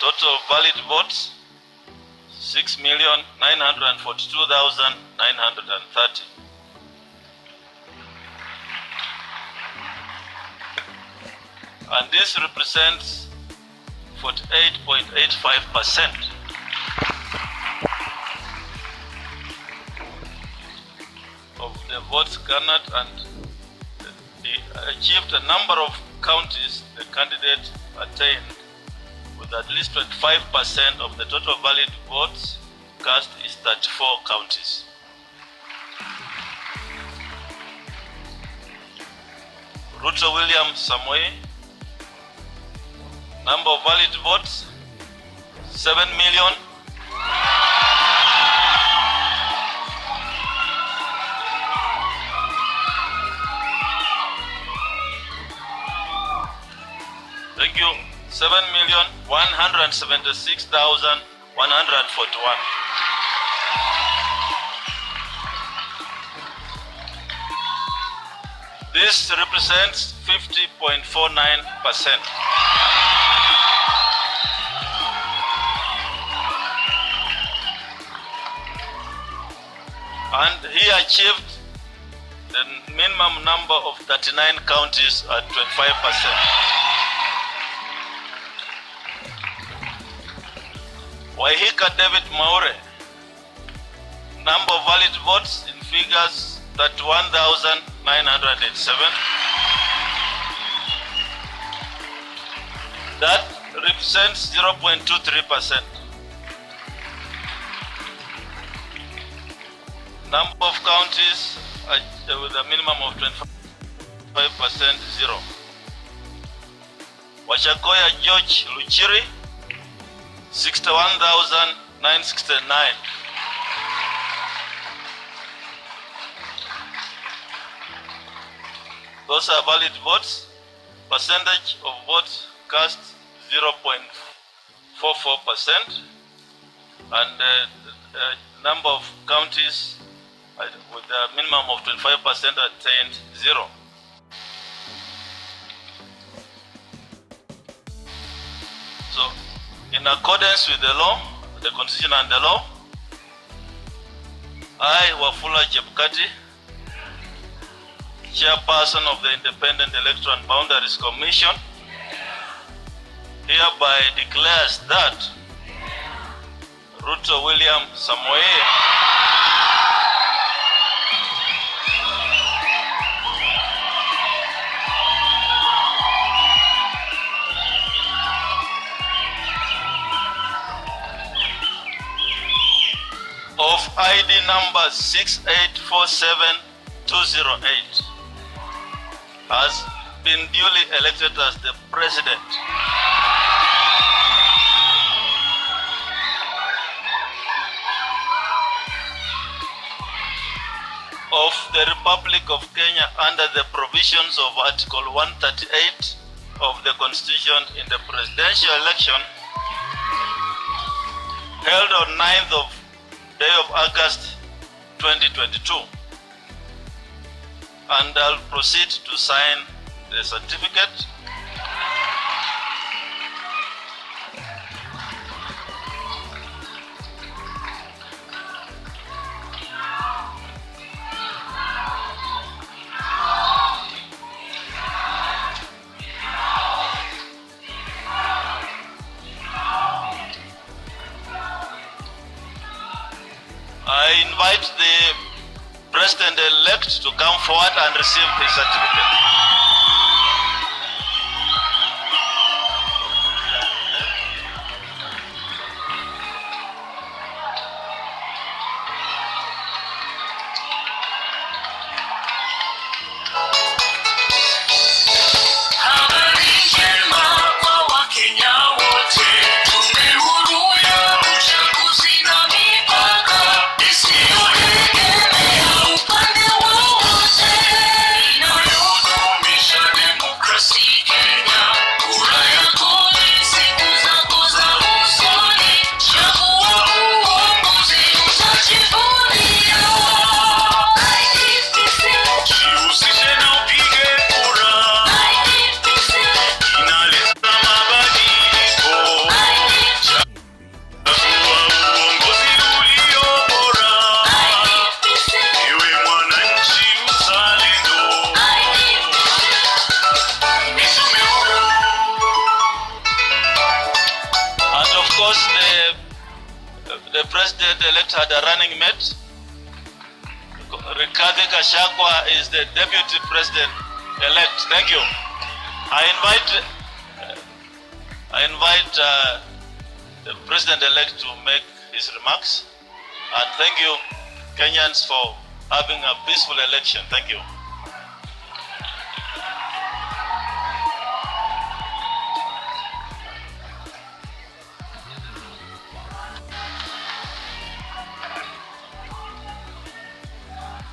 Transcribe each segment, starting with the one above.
Total valid votes 6,942,930. And this represents 48.85% of the votes garnered, and achieved a number of counties the candidate attained with at least 25% of the total valid votes cast is 34 counties. Ruto William Samoei, number of valid votes 7 million. Thank you. 7,176,141. This represents 50.49%. And he achieved the minimum number of 39 counties at 25%. Waihika David Maure, number of valid votes in figures 31,987. That represents 0.23%. Number of counties with a minimum of 25%, 0. Washakoya George Luchiri, 61,969. Those are valid votes. Percentage of votes cast 0.44%, and number of counties with a minimum of 25% attained 0. So, in accordance with the law, the Constitution and the law, I, Wafula Chebukati, Chairperson of the Independent Electoral and Boundaries Commission, hereby declares that Ruto William Samoei of ID number 6847208 has been duly elected as the President of the Republic of Kenya under the provisions of Article 138 of the Constitution in the presidential election held on 9th of day of August 2022, and I'll proceed to sign the certificate. I invite the President-elect to come forward and receive his certificate. Upande wowote inayodumisha because the president-elect had a running mate, Rigathi Gachagua is the deputy president-elect. Thank you. I invite the president-elect to make his remarks. And thank you, Kenyans, for having a peaceful election. Thank you.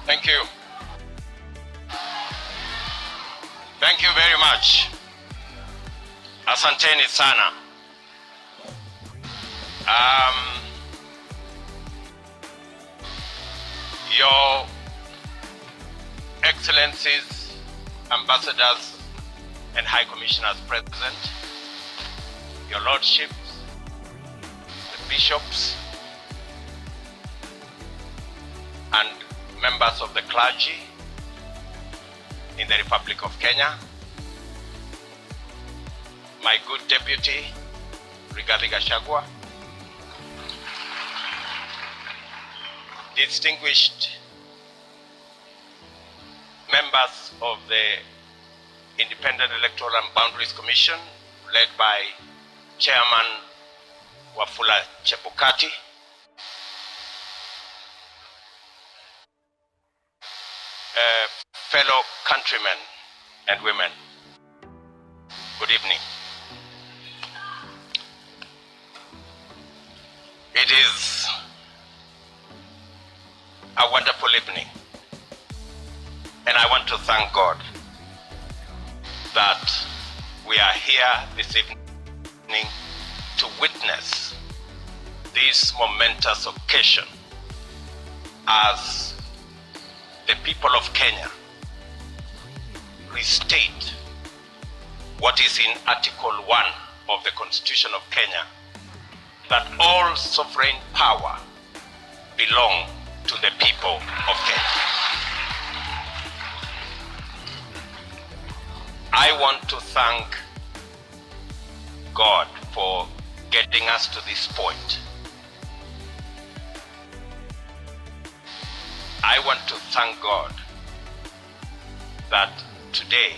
Thank you. Thank you very much. Asanteni sana. Your Excellencies, Ambassadors, and High Commissioners present, Your Lordships, the Bishops, and members of the clergy in the Republic of Kenya, my good deputy, Rigathi Gachagua, distinguished members of the Independent Electoral and Boundaries Commission, led by Chairman Wafula Chebukati, fellow countrymen and women, good evening. It is a wonderful evening, and I want to thank God that we are here this evening to witness this momentous occasion as the people of Kenya restate what is in Article 1 of the Constitution of Kenya, that all sovereign power belong to the people of Kenya. I want to thank God for getting us to this point. I want to thank God that today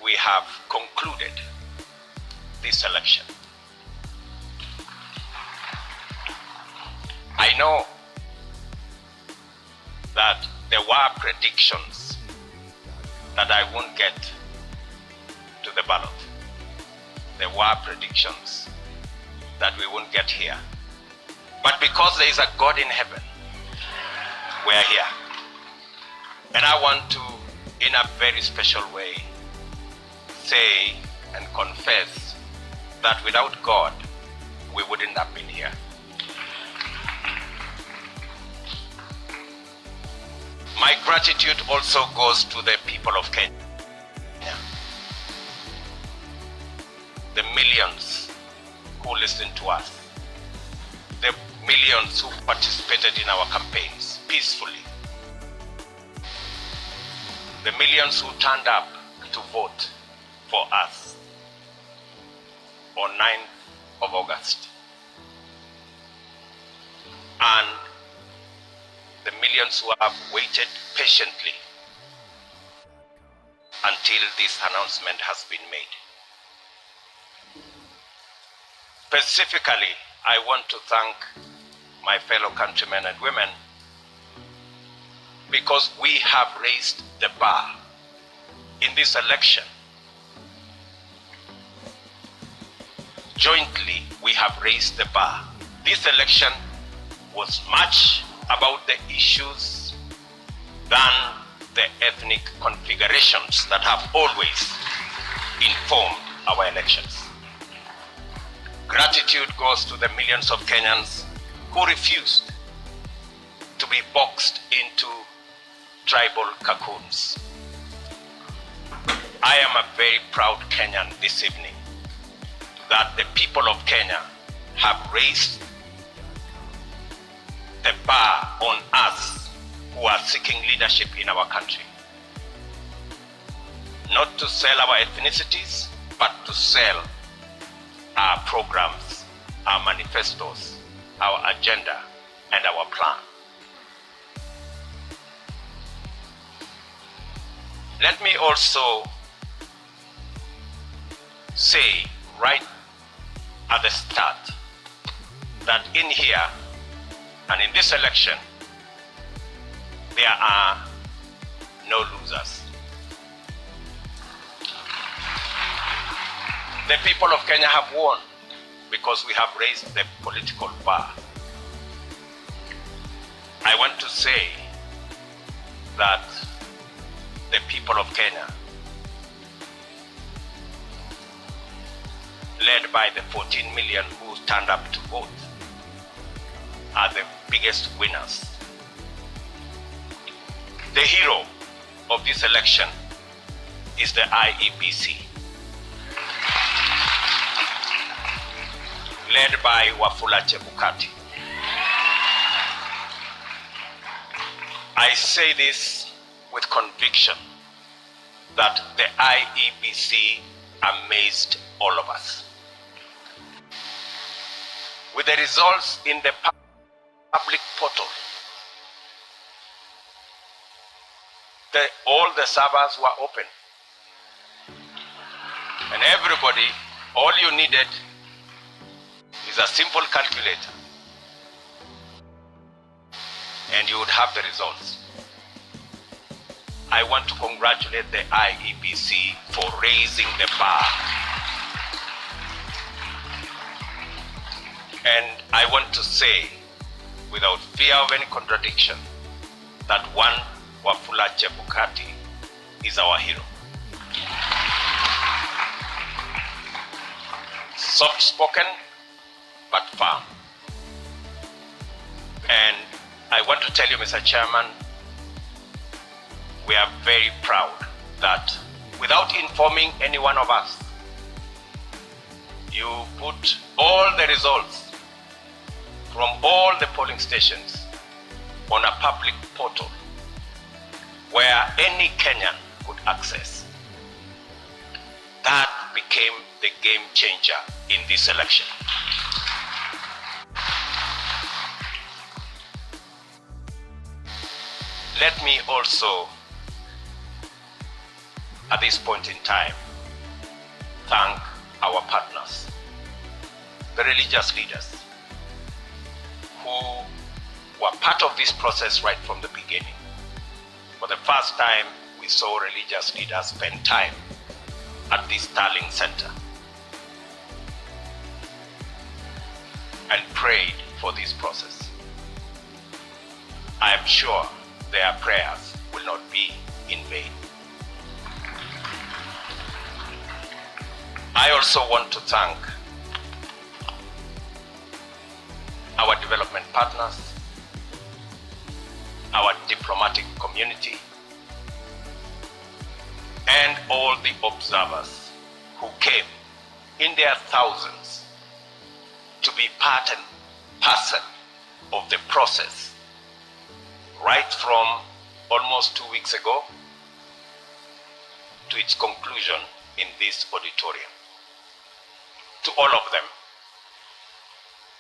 we have concluded this election. I know that there were predictions that I won't get to the ballot. There were predictions that we won't get here. But because there is a God in heaven, we are here. And I want to, in a very special way, say and confess that without God, we wouldn't have been here. My gratitude also goes to the people of Kenya. The millions who listened to us. The millions who participated in our campaigns peacefully. The millions who turned up to vote for us on 9th of August. And the millions who have waited patiently until this announcement has been made. Specifically, I want to thank my fellow countrymen and women because we have raised the bar in this election. Jointly, we have raised the bar. This election was much about the issues than the ethnic configurations that have always informed our elections. Gratitude goes to the millions of Kenyans who refused to be boxed into tribal cocoons. I am a very proud Kenyan this evening that the people of Kenya have raised the bar on us who are seeking leadership in our country. Not to sell our ethnicities, but to sell our programs, our manifestos, our agenda, and our plan. Let me also say right at the start that in here and in this election, there are no losers. The people of Kenya have won because we have raised the political bar. I want to say that the people of Kenya, led by the 14 million who stand up to vote, are the biggest winners. The hero of this election is the IEBC, led by Chebukati. I say this with conviction that the IEBC amazed all of us. With the results in the public portal, all the servers were open. And everybody, all you needed is a simple calculator, and you would have the results. I want to congratulate the IEBC for raising the bar. And I want to say, without fear of any contradiction, that one Wafula Chebukati is our hero. Soft-spoken, but firm. And I want to tell you, Mr. Chairman, we are very proud that without informing any one of us, you put all the results from all the polling stations on a public portal where any Kenyan could access. That became the game changer in this election. Let me also, at this point in time, thank our partners, the religious leaders, who were part of this process right from the beginning. For the first time, we saw religious leaders spend time at this Starling Center and prayed for this process. I am sure their prayers will not be in vain. I also want to thank our development partners, our diplomatic community, and all the observers who came in their thousands to be part and parcel of the process right from almost 2 weeks ago to its conclusion in this auditorium. To all of them,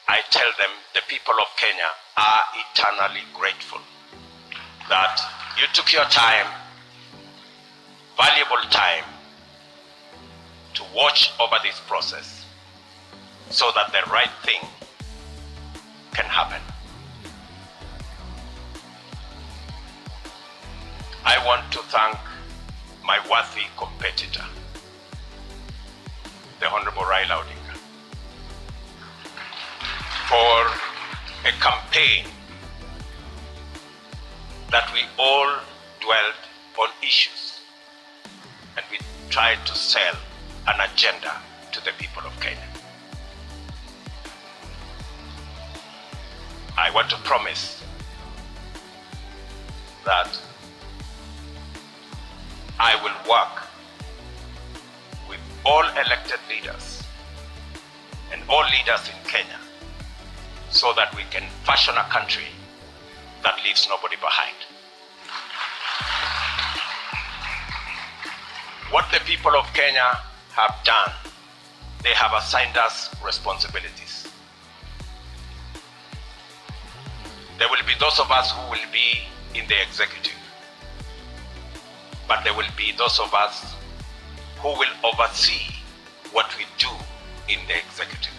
I tell them the people of Kenya are eternally grateful that you took your time, valuable time, to watch over this process so that the right thing can happen. I want to thank my worthy competitor, the Honorable Raila Odinga, for a campaign that we all dwelled on issues and we tried to sell an agenda to the people of Kenya. I want to promise that I will work with all elected leaders and all leaders in Kenya so that we can fashion a country that leaves nobody behind. What the people of Kenya have done they have assigned us responsibilities. There will be those of us who will be in the executive, but there will be those of us who will oversee what we do in the executive.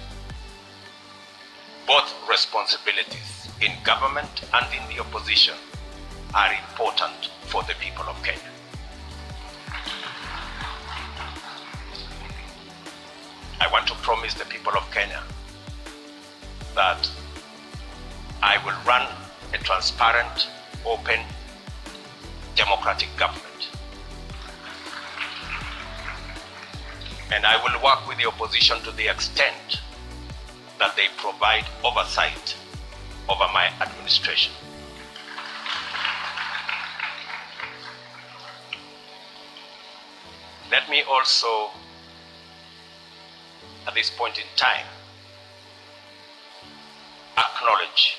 Both responsibilities in government and in the opposition are important for the people of Kenya. I want to promise the people of Kenya that I will run a transparent, open, democratic government. And I will work with the opposition to the extent that they provide oversight over my administration. Let me also, at this point in time, acknowledge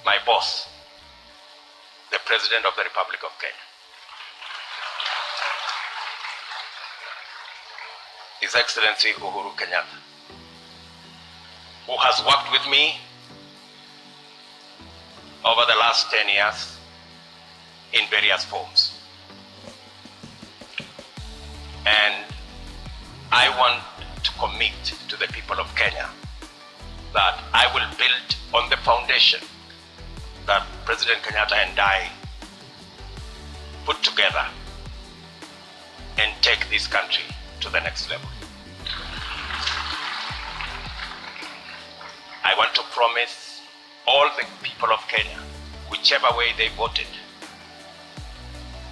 my boss, the President of the Republic of Kenya. His Excellency Uhuru Kenyatta, who has worked with me over the last 10 years in various forms. And I want to commit to the people of Kenya that I will build on the foundation that President Kenyatta and I put together and take this country to the next level. I want to promise all the people of Kenya, whichever way they voted,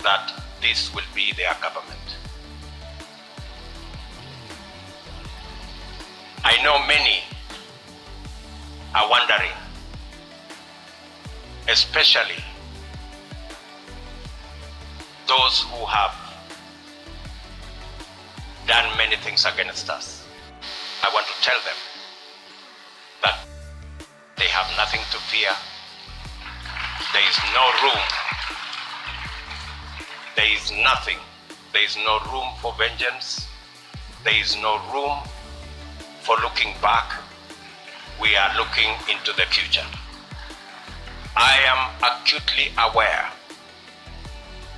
that this will be their government. I know many are wondering, especially those who have done many things against us. I want to tell them that they have nothing to fear. There is no room. There is nothing. There is no room for vengeance. There is no room for looking back. We are looking into the future. I am acutely aware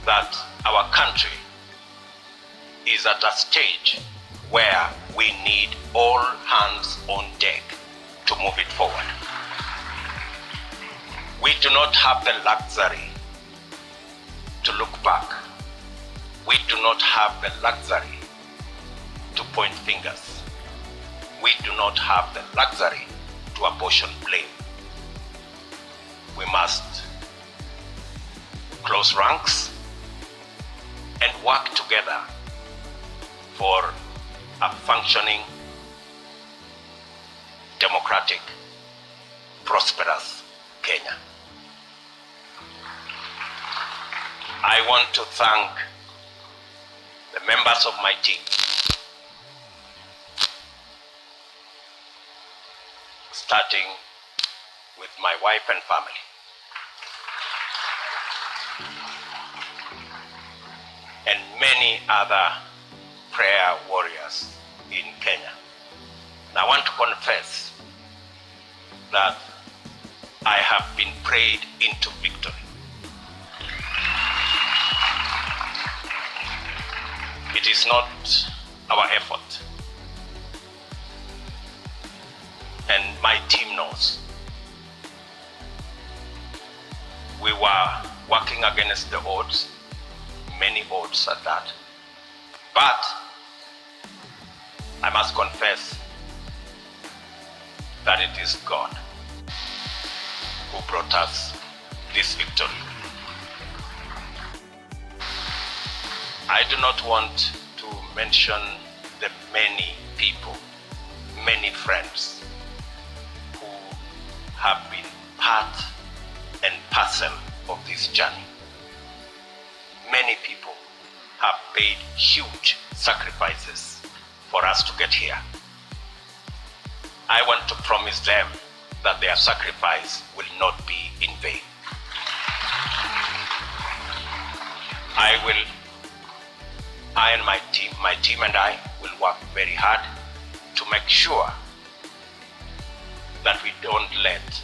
that our country is at a stage where we need all hands on deck to move it forward. We do not have the luxury to look back. We do not have the luxury to point fingers. We do not have the luxury to apportion blame. We must close ranks and work together for a functioning, democratic, prosperous Kenya. I want to thank the members of my team, starting with my wife and family, and many other prayer warriors in Kenya. And I want to confess that I have been prayed into victory. It is not our effort. And my team knows. We were working against the odds, many odds at that. But I must confess that it is God who brought us this victory. I do not want to mention the many people, many friends who have been part and parcel of this journey. Many people have paid huge sacrifices for us to get here. I want to promise them that their sacrifice will not be in vain. I and my team and I will work very hard to make sure that we don't let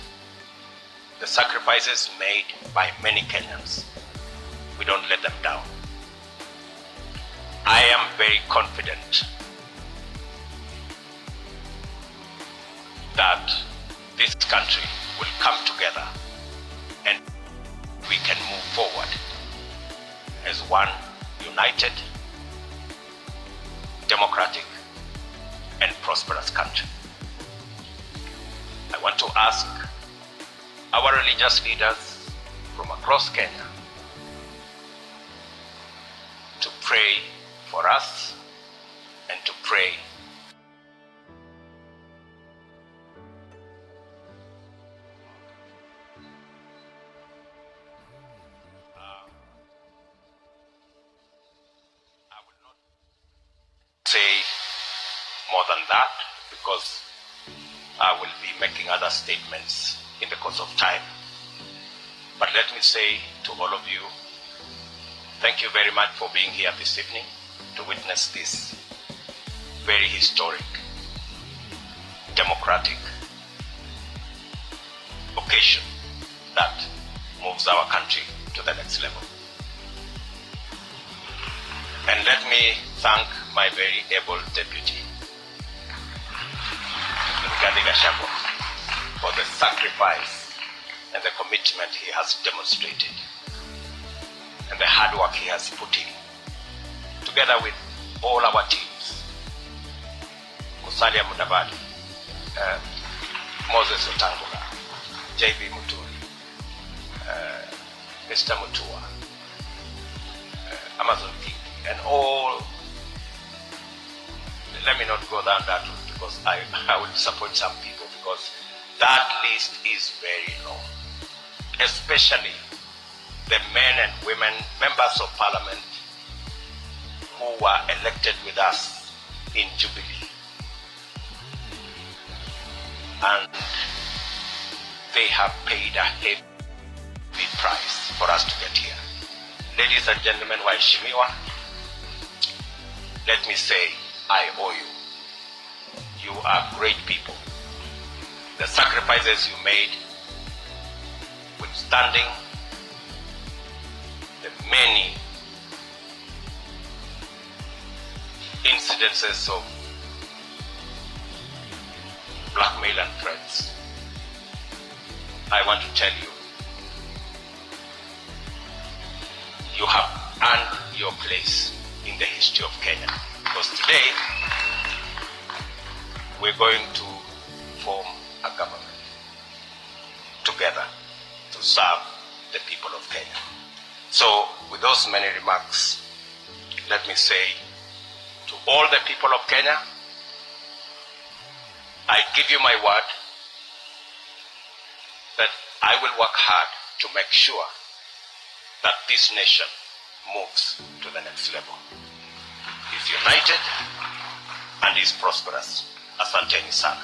the sacrifices made by many Kenyans, we don't let them down. I am very confident that this country will come together and we can move forward as one united, democratic, and prosperous country. I want to ask our religious leaders from across Kenya to pray for us and to pray say more than that because I will be making other statements in the course of time. But let me say to all of you, thank you very much for being here this evening to witness this very historic, democratic occasion that moves our country to the next level. And let me thank my very able deputy, for the sacrifice and the commitment he has demonstrated and the hard work he has put in, together with all our teams, Musalia Mudavadi, Moses Otangula, JB Muturi, Mr. Mutua, Amazon King, and all. Let me not go down that route because I will disappoint some people because that list is very long. Especially the men and women, members of parliament who were elected with us in Jubilee. And they have paid a heavy price for us to get here. Ladies and gentlemen, waheshimiwa, let me say, I owe you. You are great people. The sacrifices you made, withstanding the many incidences of blackmail and threats, I want to tell you, you have earned your place in the history of Kenya. Because today, we're going to form a government together to serve the people of Kenya. So, with those many remarks, let me say to all the people of Kenya, I give you my word that I will work hard to make sure that this nation moves to the next level. Is united and is prosperous. Asanteni sana.